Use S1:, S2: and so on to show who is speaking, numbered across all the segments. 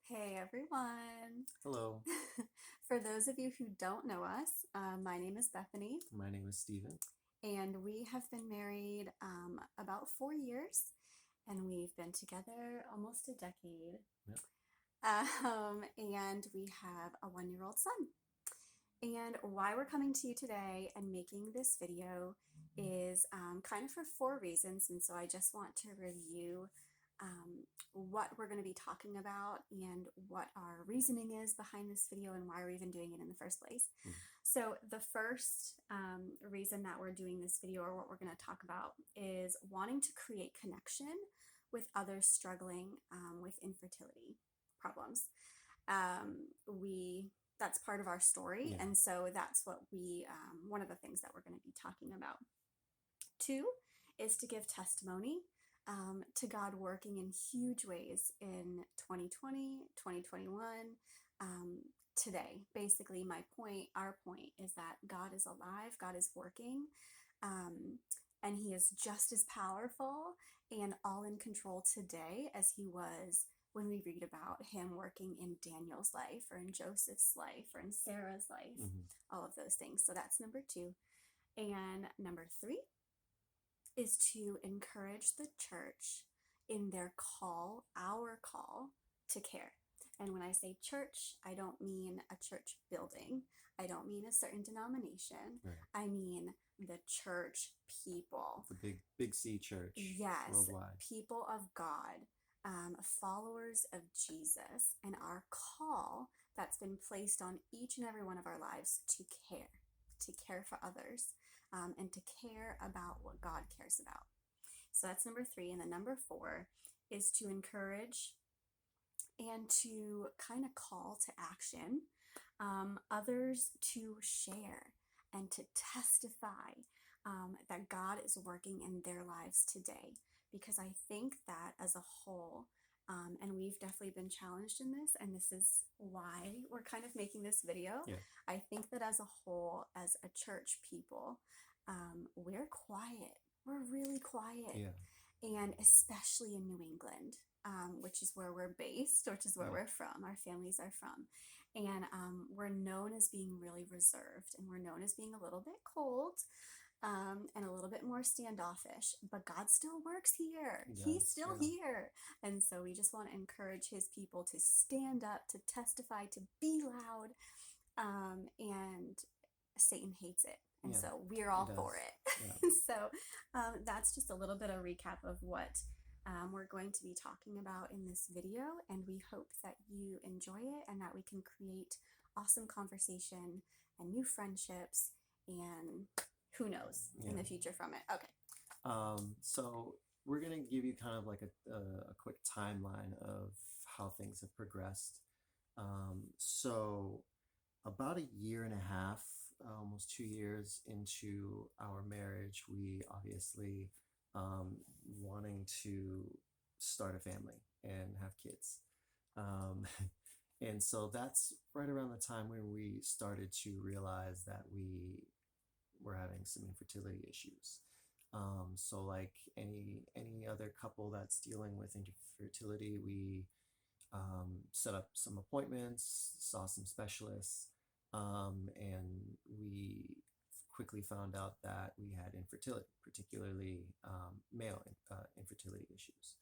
S1: Hey everyone.
S2: Hello,
S1: For those of you who don't know us, my name is Bethany,
S2: my name is Steven.
S1: and we have been married about 4 years, and we've been together almost a decade.
S2: Yep.
S1: And we have a 1-year-old son. And why we're coming to you today and making this video is kind of for four reasons. And so I just want to review what we're going to be talking about and what our reasoning is behind this video and why we're even doing it in the first place.
S2: Mhm.
S1: So the first reason that we're doing this video, or what we're going to talk about, is wanting to create connection with others struggling with infertility problems. We That's part of our story,
S2: Yeah,
S1: and so that's what we one of the things that we're going to be talking about. Two is to give testimony to God working in huge ways in 2020, 2021, today. Basically, our point is that God is alive, God is working, um, and He is just as powerful and all in control today as He was when we read about Him working in Daniel's life or in Joseph's life or in Sarah's life,
S2: hmm
S1: all of those things. So that's number two. And number three is to encourage the church in their call, our call to care. And when I say church, I don't mean a church building. I don't mean a certain denomination.
S2: right.
S1: I mean the church people.
S2: The big C church
S1: Yes,
S2: worldwide.
S1: people of God, followers of Jesus, and our call that's been placed on each and every one of our lives to care for others, and to care about what God cares about. So that's number three. And then number four is to encourage and to kind of call to action others to share and to testify that God is working in their lives today. Because I think that as a whole, and we've definitely been challenged in this, and this is why we're kind of making this video.
S2: Yeah,
S1: I think that as a whole, as a church people, we're quiet. We're really quiet.
S2: yeah,
S1: And especially in New England, which is where we're based, which is where
S2: yeah,
S1: we're from, our families are from. And we're known as being really reserved, and we're known as being a little bit cold, and a little bit more standoffish, but God still works here.
S2: he
S1: He's
S2: does.
S1: still
S2: Yeah,
S1: here. And so we just want to encourage His people to stand up, to testify, to be loud, and Satan hates it. And
S2: yeah,
S1: so we're
S2: he
S1: all for
S2: does. Yeah,
S1: it. So that's just a little bit of recap of what we're going to be talking about in this video. And we hope that you enjoy it and that we can create awesome conversation and new friendships and who knows in
S2: yeah.
S1: the future from it. Okay.
S2: So we're gonna give you kind of like a quick timeline of how things have progressed. So about a year and a half, almost 2 years into our marriage, we obviously wanting to start a family and have kids. Um, and so that's right around the time when we started to realize that we were having some infertility issues. So like any other couple that's dealing with infertility, we set up some appointments, saw some specialists, and we quickly found out that we had infertility, particularly male infertility issues.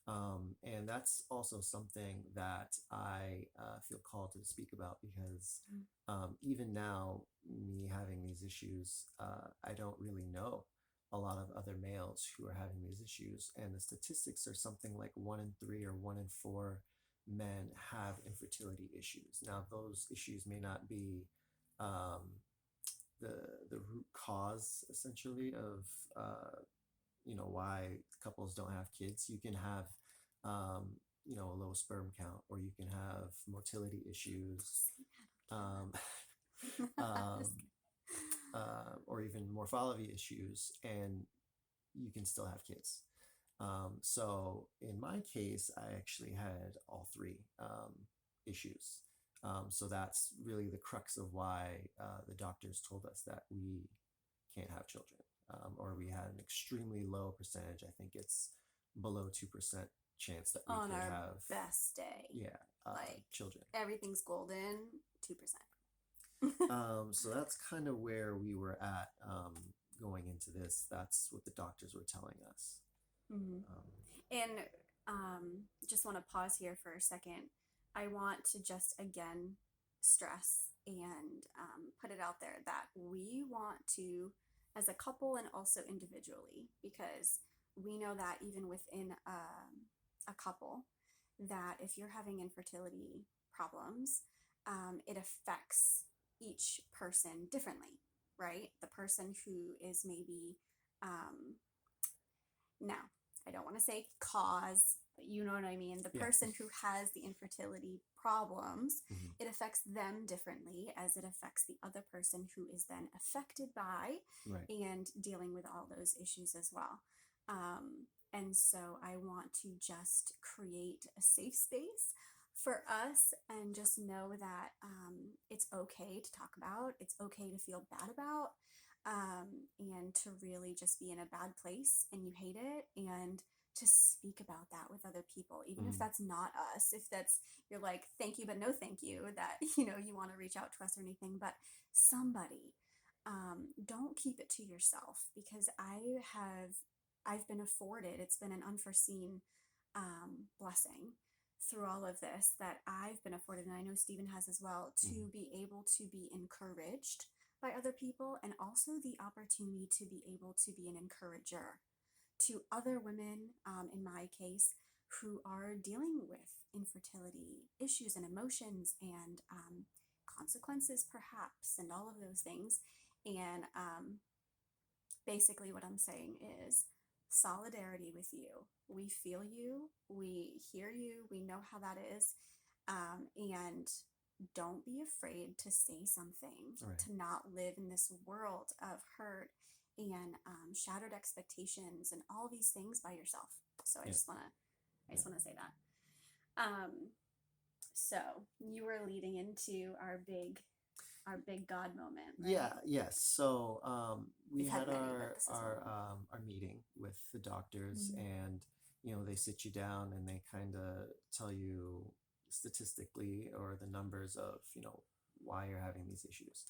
S2: And that's also something that I feel called to speak about because even now, me having these issues, I don't really know a lot of other males who are having these issues. And the statistics are something like 1 in 3 or 1 in 4 men have infertility issues. Now, those issues may not be um, the root cause essentially of why couples don't have kids. You can have a low sperm count, or you can have motility issues, um, um, or even morphology issues, and you can still have kids. So in my case, I actually had all three issues. So that's really the crux of why the doctors told us that we can't have children, or we had an extremely low percentage. I think it's below 2% chance that we
S1: On
S2: could
S1: our
S2: have,
S1: best day,
S2: yeah,
S1: like
S2: children.
S1: everything's golden, 2%.
S2: So that's kind of where we were at going into this. That's what the doctors were telling us.
S1: Hmm.
S2: Um,
S1: And just want to pause here for a second. I want to just again stress and put it out there that we want to, as a couple and also individually, because we know that even within a couple, that if you're having infertility problems, it affects each person differently, right? The person who is maybe um, now, I don't want to say cause, but you know what I mean. The
S2: yeah.
S1: person who has the infertility problems,
S2: Mhm.
S1: it affects them differently as it affects the other person who is then affected by
S2: Right.
S1: and dealing with all those issues as well. And so I want to just create a safe space for us and just know that it's okay to talk about, it's okay to feel bad about, and to really just be in a bad place and you hate it, and to speak about that with other people, even if
S2: Mhm.
S1: that's not us, if that's, you're like, thank you but no thank you, that you want to reach out to us or anything, but somebody, don't keep it to yourself, because I've been afforded, it's been an unforeseen blessing through all of this that I've been afforded, and I know Stephen has as well, to
S2: Mhm.
S1: be able to be encouraged by other people, and also the opportunity to be able to be an encourager to other women, in my case, who are dealing with infertility issues and emotions and consequences, perhaps, and all of those things. And basically, what I'm saying is solidarity with you. We feel you, we hear you, we know how that is. And don't be afraid to say something,
S2: Right.
S1: to not live in this world of hurt and shattered expectations and all these things by yourself. So I
S2: Yeah.
S1: just want to, I just
S2: Yeah.
S1: want to say that. So you were leading into our big God moment, right?
S2: Yeah, yes. So we
S1: We've had
S2: had
S1: many, but this is one.
S2: our meeting with the doctors,
S1: Mhm.
S2: and they sit you down and they kind of tell you statistically or the numbers of why you're having these issues.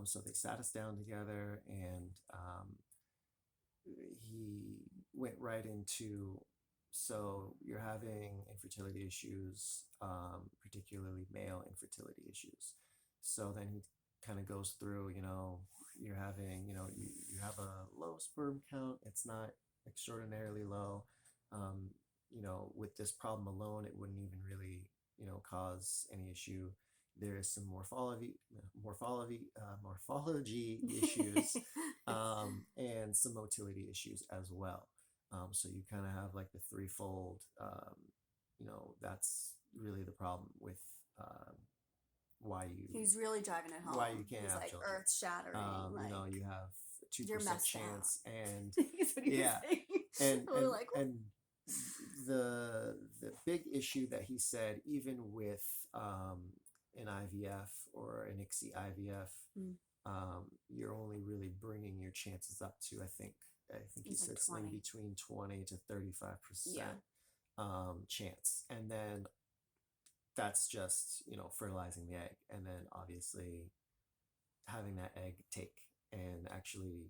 S2: So they sat us down together, and he went right into, so you're having infertility issues, particularly male infertility issues. So then he kind of goes through, you're having, you have a low sperm count. It's not extraordinarily low. Um, with this problem alone, it wouldn't even really, cause any issue. There is some morphology issues, and some motility issues as well. So you kind of have like the threefold. That's really the problem with why you
S1: He was really driving it
S2: why you
S1: home.
S2: can't
S1: He's
S2: have
S1: like
S2: children.
S1: earth shattering, like
S2: You have two
S1: you're
S2: percent
S1: messed out.
S2: chance, and
S1: That's what he was
S2: yeah,
S1: saying.
S2: and
S1: We're like, what?
S2: and the big issue that he said, even with an IVF or an ICSI IVF,
S1: Mm.
S2: you're only really bringing your chances up to, I think he
S1: He's like
S2: said something
S1: 20.
S2: between 20 to 35%
S1: Yeah.
S2: chance, and then that's just fertilizing the egg, and then obviously having that egg take and actually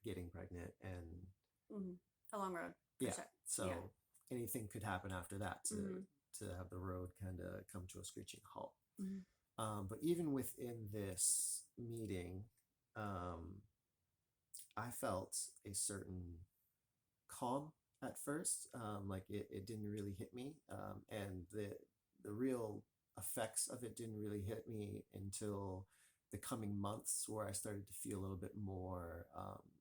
S2: getting pregnant, and
S1: Mm. A long road, for
S2: yeah,
S1: sure.
S2: so
S1: Yeah.
S2: anything could happen after that to
S1: Mm-hmm.
S2: have the road kind of come to a screeching halt.
S1: Mm-hmm.
S2: But even within this meeting, um, I felt a certain calm at first. Like it didn't really hit me, and the real effects of it didn't really hit me until the coming months, where I started to feel a little bit more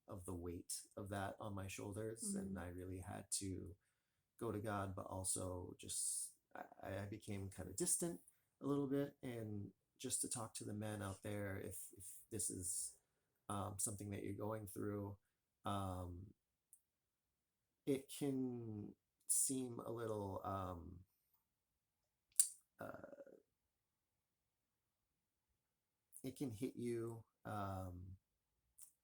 S2: of the weight of that on my shoulders,
S1: Mm-hmm.
S2: and I really had to go to God, but also just I became kind of distant a little bit, and just to talk to the men out there, if this is something that you're going through, um, it can seem a little uh, it can hit you,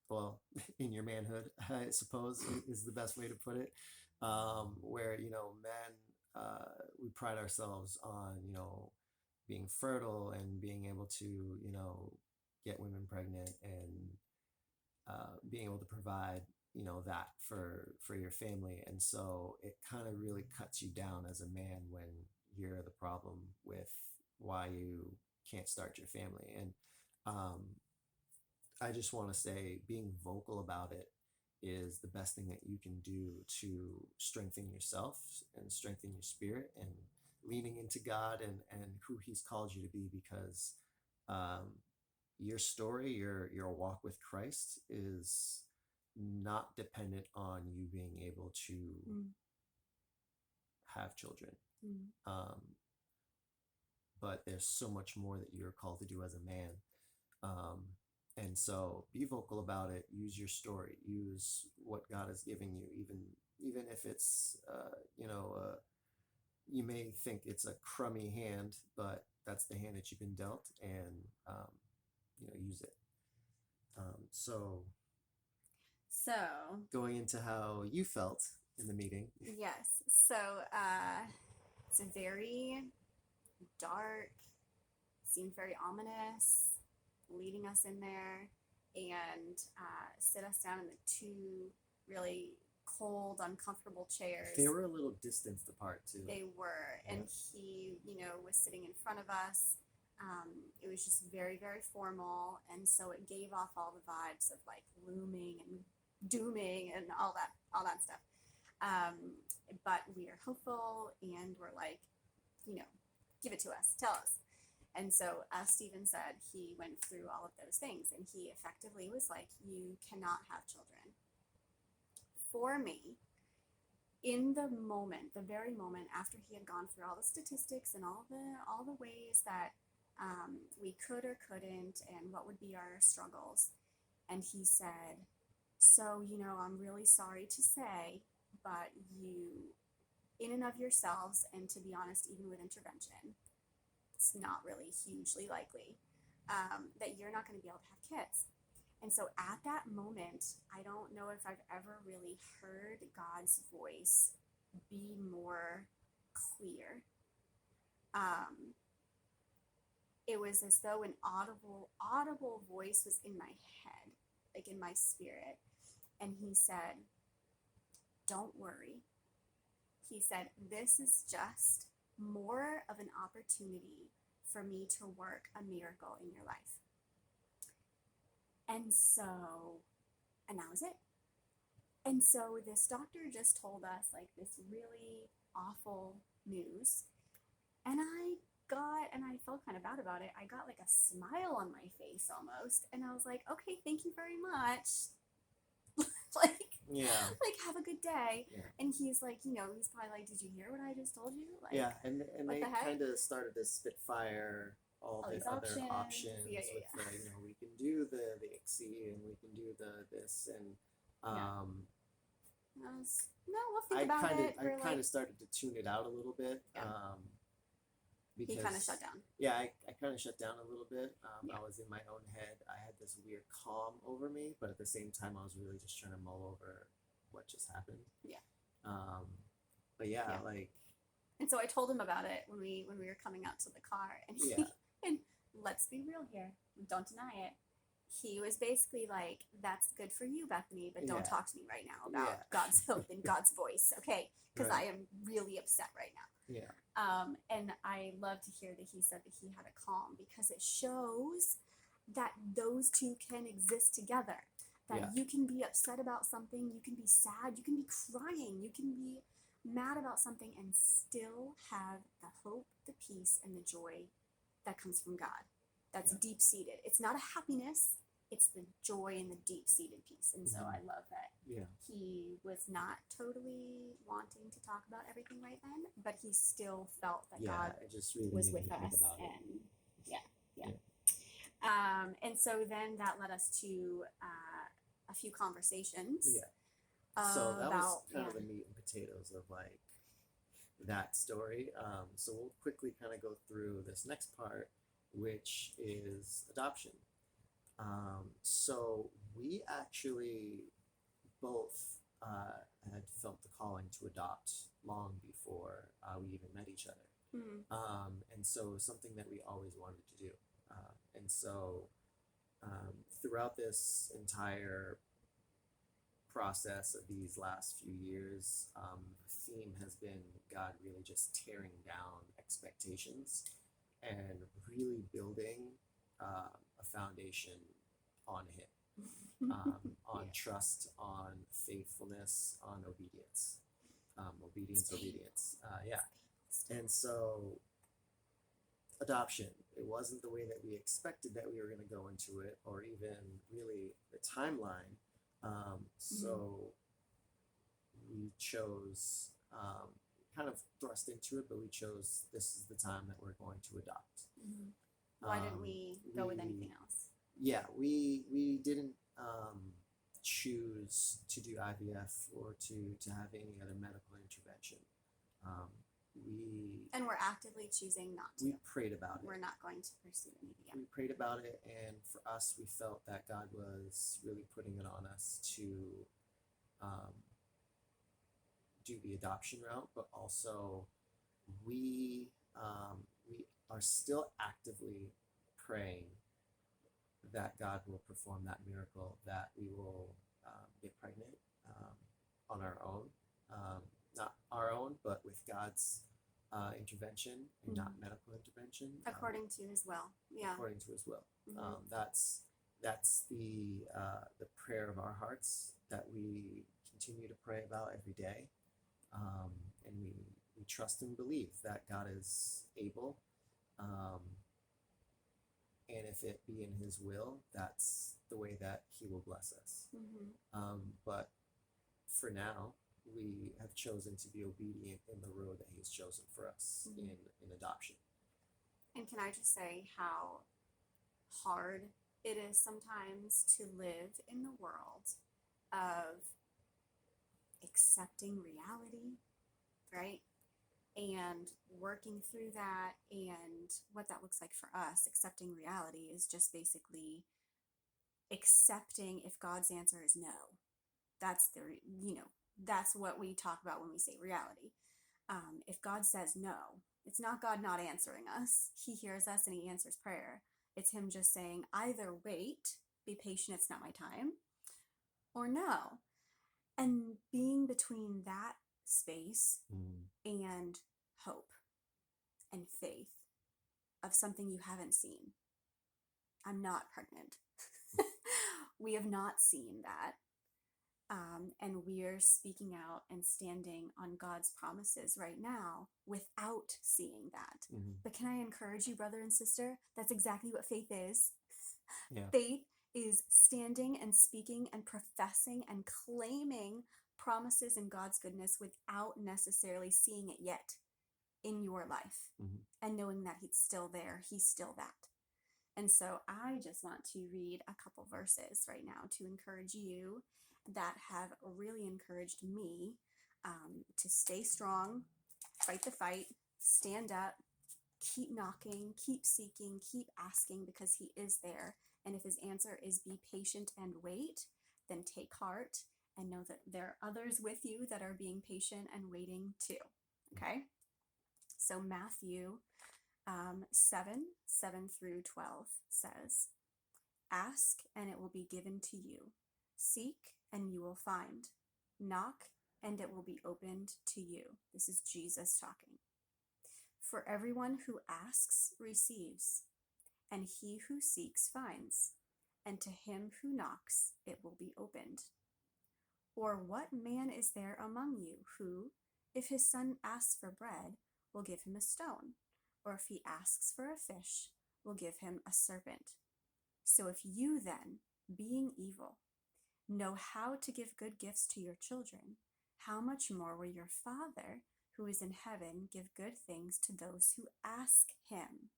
S2: well, in your manhood, I suppose, is the best way to put it. where men, we pride ourselves on being fertile and being able to get women pregnant and being able to provide that for your family. And so it kind of really cuts you down as a man when you're the problem with why you can't start your family. And um, I just want to say being vocal about it is the best thing that you can do to strengthen yourself and strengthen your spirit and leaning into God and who He's called you to be, because um, your story, your walk with Christ is not dependent on you being able to
S1: Mm.
S2: have children.
S1: Mm.
S2: Um, but there's so much more that you're called to do as a man. Um, and so be vocal about it. Use your story. Use what God has given you, even if it's you may think it's a crummy hand, but that's the hand that you've been dealt, and use it. So
S1: So,
S2: going into how you felt in the meeting.
S1: yes. So, it's a very dark, seemed very ominous, leading us in there and sit us down in the two really cold, uncomfortable chairs.
S2: They were a little distanced apart too.
S1: They were, and he, was sitting in front of us. It was just very, very formal, and so it gave off all the vibes of like looming and dooming and all that stuff. But we are hopeful, and we're like, give it to us, tell us. And so, as Stephen said, he went through all of those things, and he effectively was like, you cannot have children. For me, in the moment, the very moment after he had gone through all the statistics and all the ways that we could or couldn't, and what would be our struggles, and he said, so, I'm really sorry to say, but you, in and of yourselves, and to be honest, even with intervention, it's not really hugely likely that you're not going to be able to have kids. And so at that moment, I don't know if I've ever really heard God's voice be more clear. It was as though an audible voice was in my head, like in my spirit. And he said, don't worry. He said, this is just more of an opportunity for me to work a miracle in your life. And that was it. And so this doctor just told us like this really awful news. And I felt kind of bad about it. I got like a smile on my face almost. And I was like, okay, thank you very much. Like, have a good day.
S2: Yeah.
S1: And he's like, he's probably like, did you hear what I just told you? Like,
S2: yeah, and they
S1: the
S2: kind of started to spitfire all the
S1: these
S2: other options
S1: Yeah.
S2: with the, we can do the ICSI and we can do this, and
S1: we'll think about it.
S2: I kind of started to tune it out a little bit.
S1: Yeah.
S2: Because
S1: he kind of shut down.
S2: Yeah, I kind of shut down a little bit.
S1: Yeah.
S2: I was in my own head. I had this weird calm over me, but at the same time, I was really just trying to mull over what just happened.
S1: Yeah.
S2: But yeah, like.
S1: And so I told him about it when we were coming out to the car, and and let's be real here, don't deny it. He was basically like, "That's good for you, Bethany, but don't talk to me right now about God's hope and God's voice, okay? Because I am really upset right now."
S2: Yeah.
S1: And I love to hear that he said that he had a calm, because it shows that those two can exist together. That you can be upset about something, you can be sad, you can be crying, you can be mad about something, and still have the hope, the peace, and the joy that comes from God. That's deep-seated. It's not a happiness, it's the joy and the deep-seated peace. And so I love that he was not totally wanting to talk about everything right then, but he still felt that God
S2: just really
S1: was with us. And and so then that led us to a few conversations.
S2: So that was kind of the meat and potatoes of like that story. So we'll quickly kind of go through this next part, which is adoption. So we actually both had felt the calling to adopt long before we even met each other.
S1: Mm.
S2: And so it was something that we always wanted to do. And so throughout this entire process of these last few years, the theme has been God really just tearing down expectations and really building a foundation on Him, on
S1: Yeah.
S2: trust, on faithfulness, on obedience. Obedience,
S1: Stable.
S2: obedience. Yeah. And so adoption, it wasn't the way that we expected that we were going to go into it, or even really the timeline. So we chose, kind of thrust into it, but we chose this is the time that we're going to adopt.
S1: Mm-hmm. Why didn't we go with anything else?
S2: Yeah, we didn't choose to do IVF or to have any other medical intervention. Um,
S1: And we're actively choosing not to.
S2: we prayed about it.
S1: We're not going to pursue anything else.
S2: We prayed about it, and for us, we felt that God was really putting it on us to um, do the adoption route, but also we are still actively praying that God will perform that miracle, that we will get pregnant on our own, not our own, but with God's intervention and not medical intervention,
S1: According to His will. Yeah.
S2: according to His will.
S1: Mhm.
S2: That's the prayer of our hearts that we continue to pray about every day, and we trust and believe that God is able, and if it be in His will, that's the way that He will bless us. But for now, we have chosen to be obedient in the road that He has chosen for us in adoption.
S1: And can I just say how hard it is sometimes to live in the world of accepting reality, right? And working through that, and what that looks like for us. Accepting reality is just basically accepting if God's answer is no. That's that's what we talk about when we say reality. If God says no, it's not God not answering us. He hears us and He answers prayer. It's Him just saying either wait, be patient, it's not my time, or no. And being between that space and hope and faith of something you haven't seen. I'm not pregnant. We have not seen that. And we're speaking out and standing on God's promises right now without seeing that. But can I encourage you, brother and sister? That's exactly what faith is.
S2: Yeah.
S1: Faith is standing and speaking and professing and claiming promises and God's goodness without necessarily seeing it yet in your life, and knowing that He's still there, He's still that. And so I just want to read a couple verses right now to encourage you that have really encouraged me to stay strong, fight the fight, stand up, keep knocking, keep seeking, keep asking, because He is there. And if His answer is be patient and wait, then take heart and know that there are others with you that are being patient and waiting too. Okay? So Matthew 7 through 12 says, ask and it will be given to you. Seek and you will find. Knock and it will be opened to you. This is Jesus talking. For everyone who asks receives, and he who seeks finds, and to him who knocks it will be opened. Or what man is there among you who, if his son asks for bread, will give him a stone? Or if he asks for a fish, will give him a serpent? So if you then, being evil, know how to give good gifts to your children, how much more will your Father, who is in heaven, give good things to those who ask Him?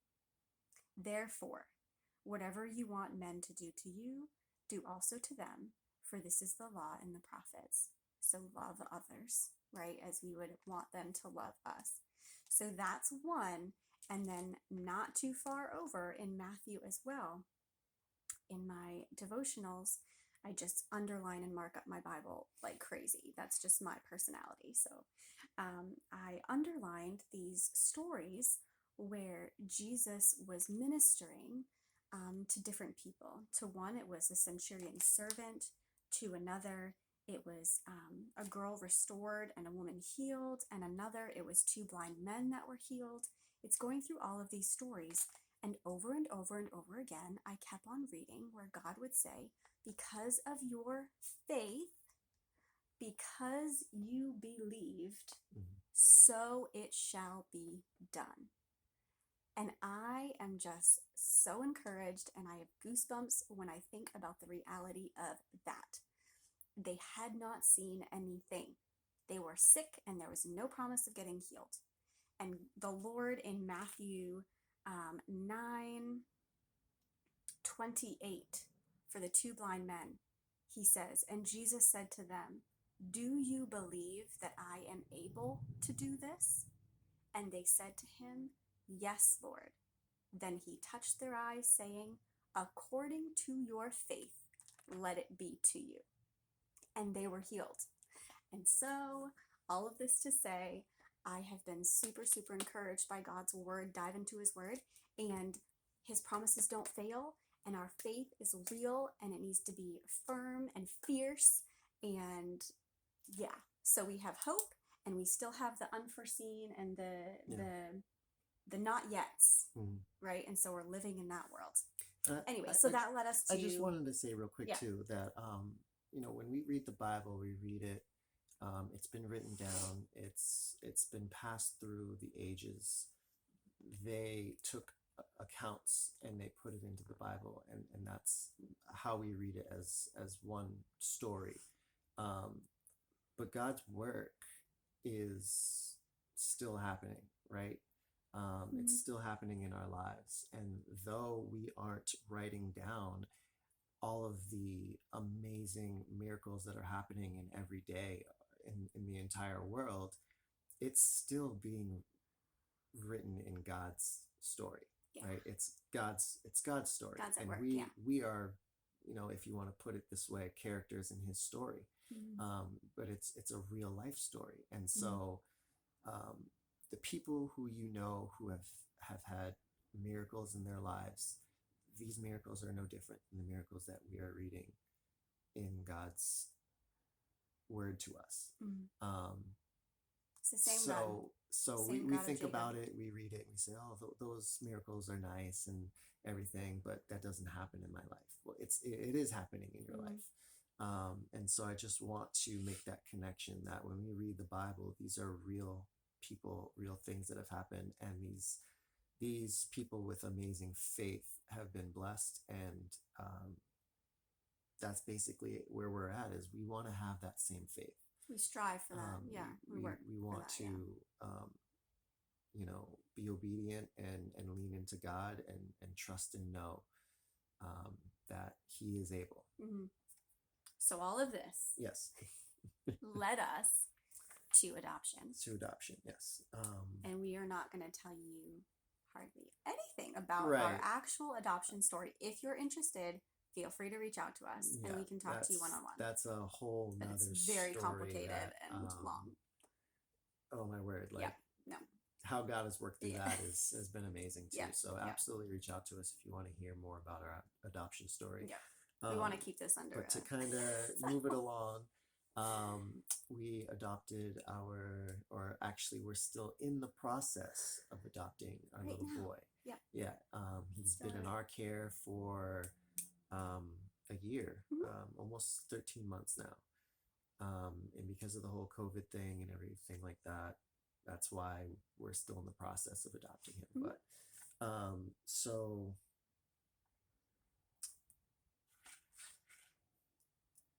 S1: Therefore, whatever you want men to do to you, do also to them, for this is the law and the prophets. So love others, right, as we would want them to love us. So that's one. And then not too far over in Matthew as well, in my devotionals, I just underline and mark up my Bible like crazy. That's just my personality. So I underlined these stories where Jesus was ministering to different people. To one, it was a centurion's servant. To another, it was a girl restored and a woman healed. And another, it was two blind men that were healed. It's going through all of these stories. And over and over and over again, I kept on reading where God would say, because of your faith, because you believed, so it shall be done. And I am just so encouraged, and I have goosebumps when I think about the reality of that. They had not seen anything. They were sick, and there was no promise of getting healed. And the Lord in Matthew 9:28, for the two blind men, he says, and Jesus said to them, do you believe that I am able to do this? And they said to him, yes, Lord. Then he touched their eyes, saying, according to your faith, let it be to you. And they were healed. And so, all of this to say, I have been super, super encouraged by God's word. Dive into his word, and his promises don't fail, and our faith is real, and it needs to be firm and fierce. And yeah, so we have hope, and we still have the unforeseen and the not yets, right? And so we're living in that world. Anyway, so that led us to.
S2: I just wanted to say real quick too that when we read the Bible, we read it. It's been written down. It's been passed through the ages. They took accounts and they put it into the Bible, and that's how we read it as one story. But God's work is still happening, right? It's still happening in our lives, and though we aren't writing down all of the amazing miracles that are happening in every day in the entire world, it's still being written in God's story, right? It's God's story.
S1: God's at
S2: and
S1: work,
S2: we are, if you want to put it this way, characters in his story. But it's a real life story. And so the people who who have had miracles in their lives, these miracles are no different than the miracles that we are reading in God's word to us.
S1: It's the same God.
S2: So we think about it, we read it, and we say, oh, those miracles are nice and everything, but that doesn't happen in my life. Well, it is happening in your life. And so I just want to make that connection that when we read the Bible, these are real people, real things that have happened, and these people with amazing faith have been blessed. And that's basically where we're at, is we want to have that same faith.
S1: We strive for that.
S2: We want to be obedient and lean into God and trust and know that he is able.
S1: So all of this led us to adoption.
S2: Yes.
S1: And we are not going to tell you hardly anything about our actual adoption story. If you're interested, feel free to reach out to us, and we can talk to you one-on-one.
S2: That's a whole nother story.
S1: It's very complicated and long.
S2: Oh my word!
S1: No.
S2: How God has worked through that has been amazing too. So absolutely reach out to us if you want to hear more about our adoption story.
S1: We want to keep this under.
S2: But to kind of move it along, we adopted we're still in the process of adopting our little boy. He's been in our care for a year, almost 13 months now. And because of the whole COVID thing and everything like that, that's why we're still in the process of adopting him. But so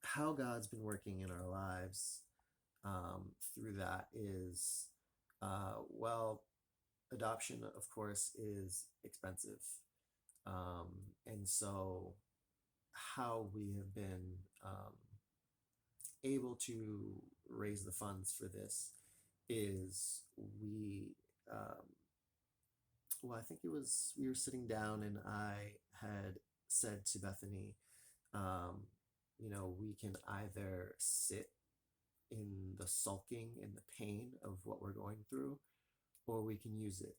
S2: how God's been working in our lives through that is, adoption, of course, is expensive. And so how we have been able to raise the funds for this is I think it was, we were sitting down and I had said to Bethany, we can either sit in the sulking, in the pain of what we're going through, or we can use it.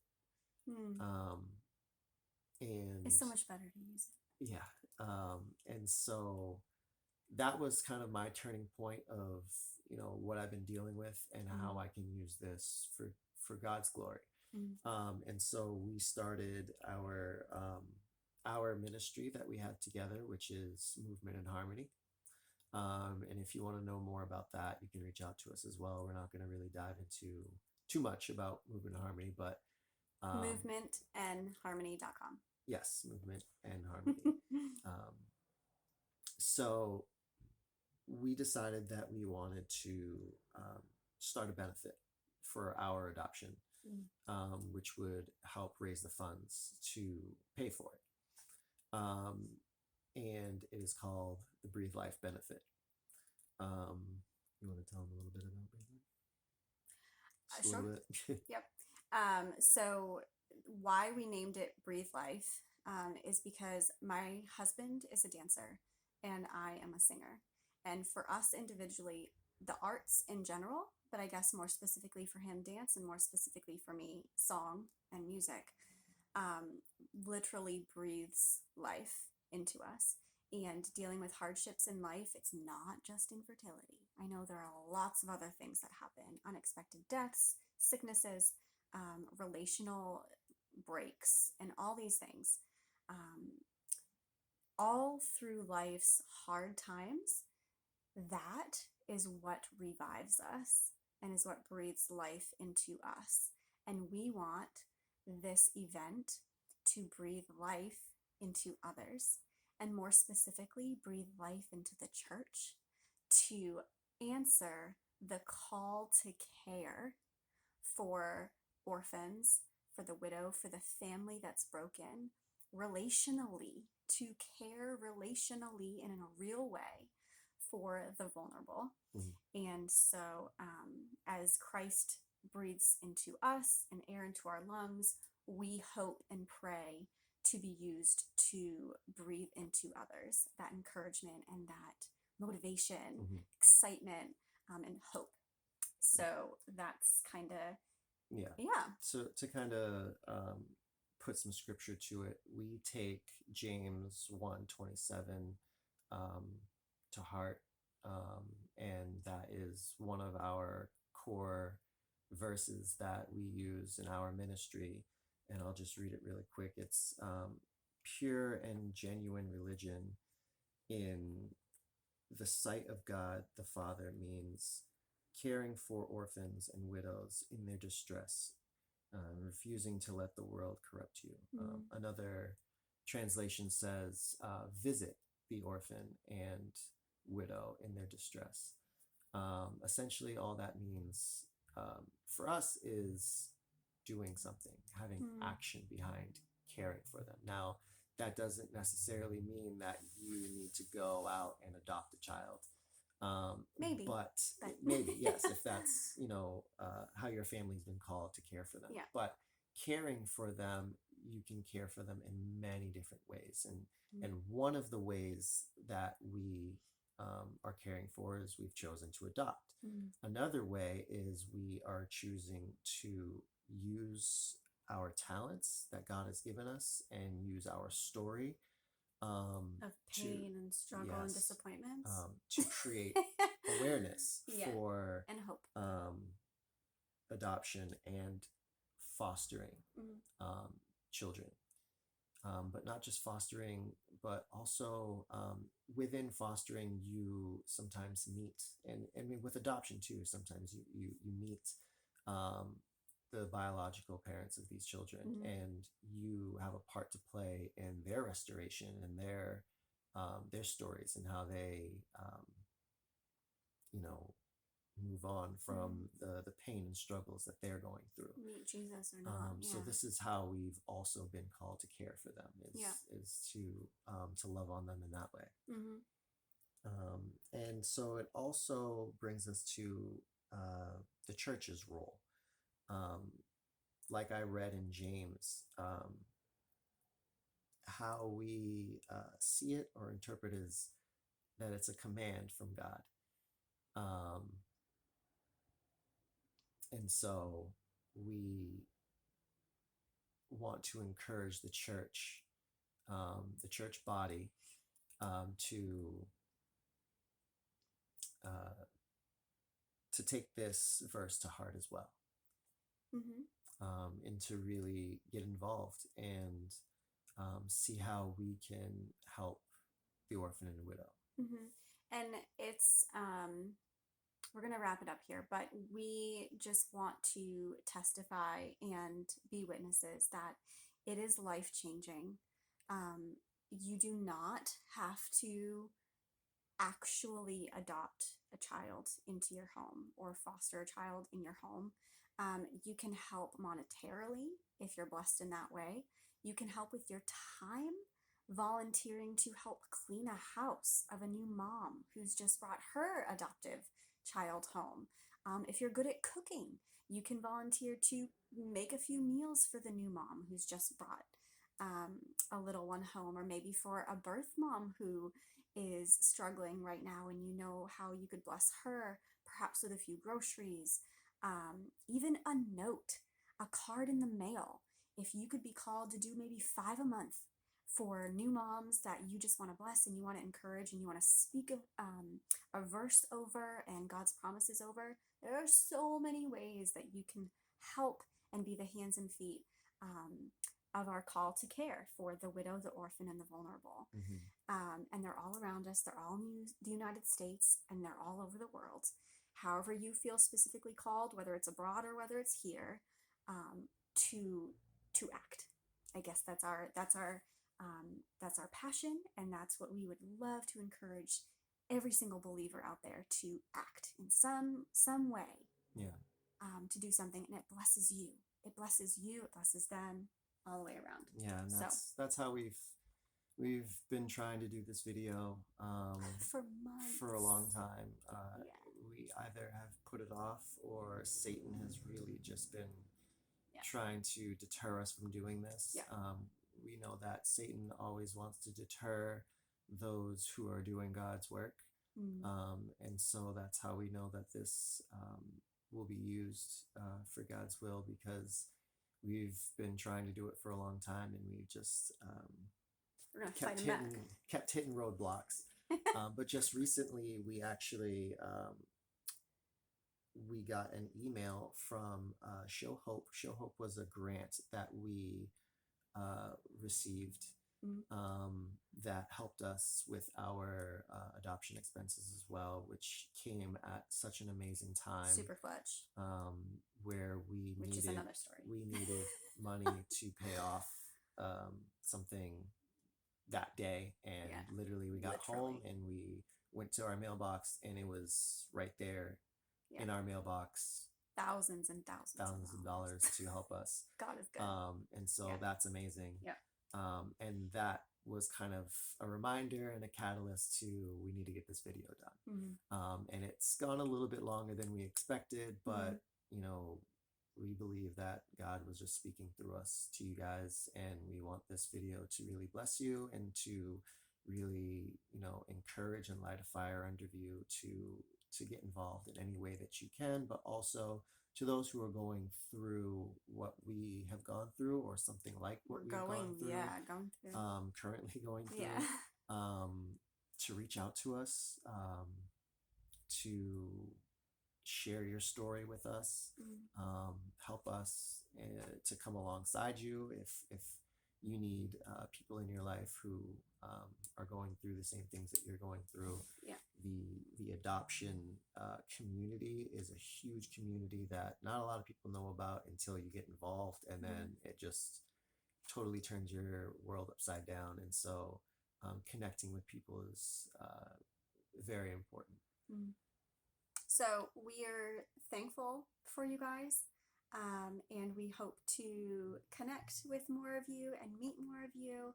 S1: Hmm.
S2: Um, and
S1: It's so much better to use it.
S2: yeah, and so that was kind of my turning point of what I've been dealing with and how I can use this for God's glory.
S1: Mm.
S2: And so we started our ministry that we have together, which is Movement and Harmony. And if you want to know more about that, you can reach out to us as well. We're not going to really dive into too much about Movement and Harmony, but
S1: Movementandharmony.com.
S2: yes, Movement and Harmony. um, so we decided that we wanted to start a benefit for our adoption, which would help raise the funds to pay for it. And it is called the Breathe Life Benefit. You want to tell them a little bit about Breathe Life? Just a little bit.
S1: Yep. So why we named it Breathe Life is because my husband is a dancer and I am a singer. And for us individually, the arts in general, but I guess more specifically for him, dance, and more specifically for me, song and music, literally breathes life into us. And dealing with hardships in life, it's not just infertility. I know there are lots of other things that happen, unexpected deaths, sicknesses, relational breaks, and all these things. All through life's hard times, that is what revives us and is what breathes life into us. And we want this event to breathe life into others, and more specifically, breathe life into the church to answer the call to care for orphans, for the widow, for the family that's broken, relationally, to care relationally in a real way for the vulnerable.
S2: Mm-hmm.
S1: And so, as Christ breathes into us and air into our lungs, we hope and pray to be used to breathe into others that encouragement and that motivation, excitement, and hope. So that's kind of, yeah.
S2: So to kind of put some scripture to it, we take James 1:27 to heart, and that is one of our core verses that we use in our ministry. And I'll just read it really quick. It's pure and genuine religion in the sight of God the Father means caring for orphans and widows in their distress, refusing to let the world corrupt you. Another translation says, visit the orphan and widow in their distress. Essentially, all that means for us is doing something, having action behind caring for them. Now, that doesn't necessarily mean that you need to go out and adopt a child.
S1: Maybe.
S2: But maybe, yes, if that's, how your family's been called to care for them.
S1: Yeah.
S2: But caring for them, you can care for them in many different ways. And one of the ways that we are caring for is we've chosen to adopt. Another way is we are choosing to use our talents that God has given us and use our story
S1: of pain and struggle and disappointments
S2: to create awareness for
S1: and hope,
S2: adoption and fostering children, but not just fostering, but also within fostering you sometimes meet, and with adoption too, sometimes you meet the biological parents of these children, and you have a part to play in their restoration and their stories and how they move on from the pain and struggles that they're going through.
S1: Meet Jesus or not.
S2: So this is how we've also been called to care for them, is to love on them in that way. And so it also brings us to the church's role. Like I read in James, how we see it or interpret is that it's a command from God. Um, and so we want to encourage the church body, uh, to take this verse to heart as well,
S1: Mm-hmm.
S2: and to really get involved and see how we can help the orphan and widow.
S1: Mm-hmm. And it's we're going to wrap it up here, but we just want to testify and be witnesses that it is life changing. You do not have to actually adopt a child into your home or foster a child in your home. You can help monetarily if you're blessed in that way. You can help with your time, volunteering to help clean a house of a new mom who's just brought her adoptive child home. If you're good at cooking, you can volunteer to make a few meals for the new mom who's just brought a little one home, or maybe for a birth mom who is struggling right now and you know how you could bless her, perhaps with a few groceries, even a note, a card in the mail. If you could be called to do maybe 5 a month for new moms that you just want to bless and you want to encourage and you want to speak a verse over and God's promises over, there are so many ways that you can help and be the hands and feet of our call to care for the widow, the orphan, and the vulnerable. And they're all around us. They're all in the United States, and they're all over the world. However you feel specifically called, whether it's abroad or whether it's here, to act. I guess that's our passion, and that's what we would love to encourage every single believer out there to act in some way.
S2: Yeah.
S1: To do something, and it blesses you. It blesses you. It blesses them, all the way around.
S2: Yeah, and that's how we've been trying to do this video
S1: for months,
S2: for a long time.
S1: Yeah.
S2: We either have put it off, or Satan has really just been
S1: Yeah.
S2: trying to deter us from doing this.
S1: Yeah.
S2: We know that Satan always wants to deter those who are doing God's work. And so that's how we know that this will be used for God's will, kept been trying to do it for a long time, and we just
S1: We're gonna fight him back.
S2: kept hitting roadblocks. But just recently, we actually we got an email from Show Hope. Show Hope was a grant that we received that helped us with our adoption expenses as well, which came at such an amazing time.
S1: Super clutch.
S2: Where
S1: which is another story.
S2: We needed money to pay off something that day, and literally we got home and we went to our mailbox, and it was right there in our mailbox.
S1: Thousands and thousands
S2: of dollars to help us.
S1: God is good.
S2: And so that's amazing.
S1: Yeah.
S2: And that was kind of a reminder and a catalyst to, we need to get this video done. And it's gone a little bit longer than we expected, but you know, we believe that God was just speaking through us to you guys, and we want this video to really bless you and to really, you know, encourage and light a fire under you to get involved in any way that you can, but also to those who are going through what we have gone through, or something like what we've gone through, currently going through, to reach out to us, to share your story with us, help us to come alongside you if you need people in your life who are going through the same things that you're going through. The adoption community is a huge community that not a lot of people know about until you get involved, and then it just totally turns your world upside down. And so connecting with people is very important.
S1: So we're thankful for you guys, and we hope to connect with more of you and meet more of you,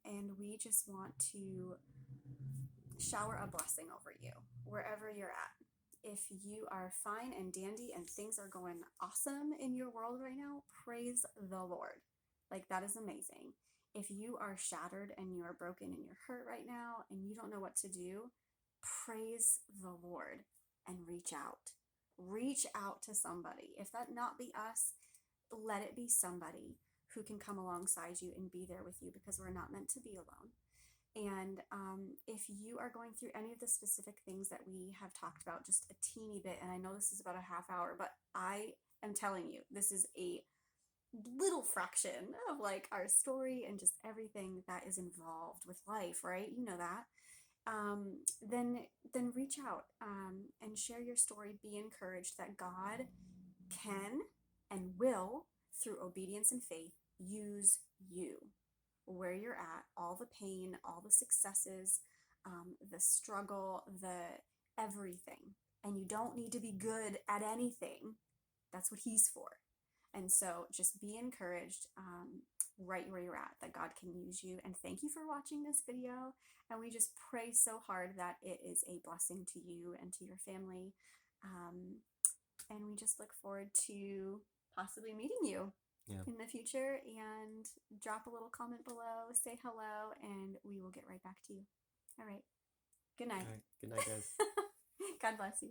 S1: and we just want to shower a blessing over you wherever you're at. If you are fine and dandy and things are going awesome in your world right now, praise the Lord. Like, that is amazing. If you are shattered and you are broken and you're hurt right now and you don't know what to do, praise the Lord and reach out. Reach out to somebody. If that not be us, let it be somebody who can come alongside you and be there with you, because we're not meant to be alone. And if you are going through any of the specific things that we have talked about, just a teeny bit, and I know this is about a half hour, but I am telling you, this is a little fraction of like our story and just everything that is involved with life, right? You know that. Then reach out and share your story. Be encouraged that God can and will, through obedience and faith, use you where you're at, all the pain, all the successes, the struggle, the everything. And you don't need to be good at anything. That's what He's for. And so just be encouraged right where you're at, that God can use you. And thank you for watching this video. And we just pray so hard that it is a blessing to you and to your family. And we just look forward to possibly meeting you in the future. And drop a little comment below, say hello, and we will get right back to you. All right. Good night.
S2: All right. Good night, guys.
S1: God bless you.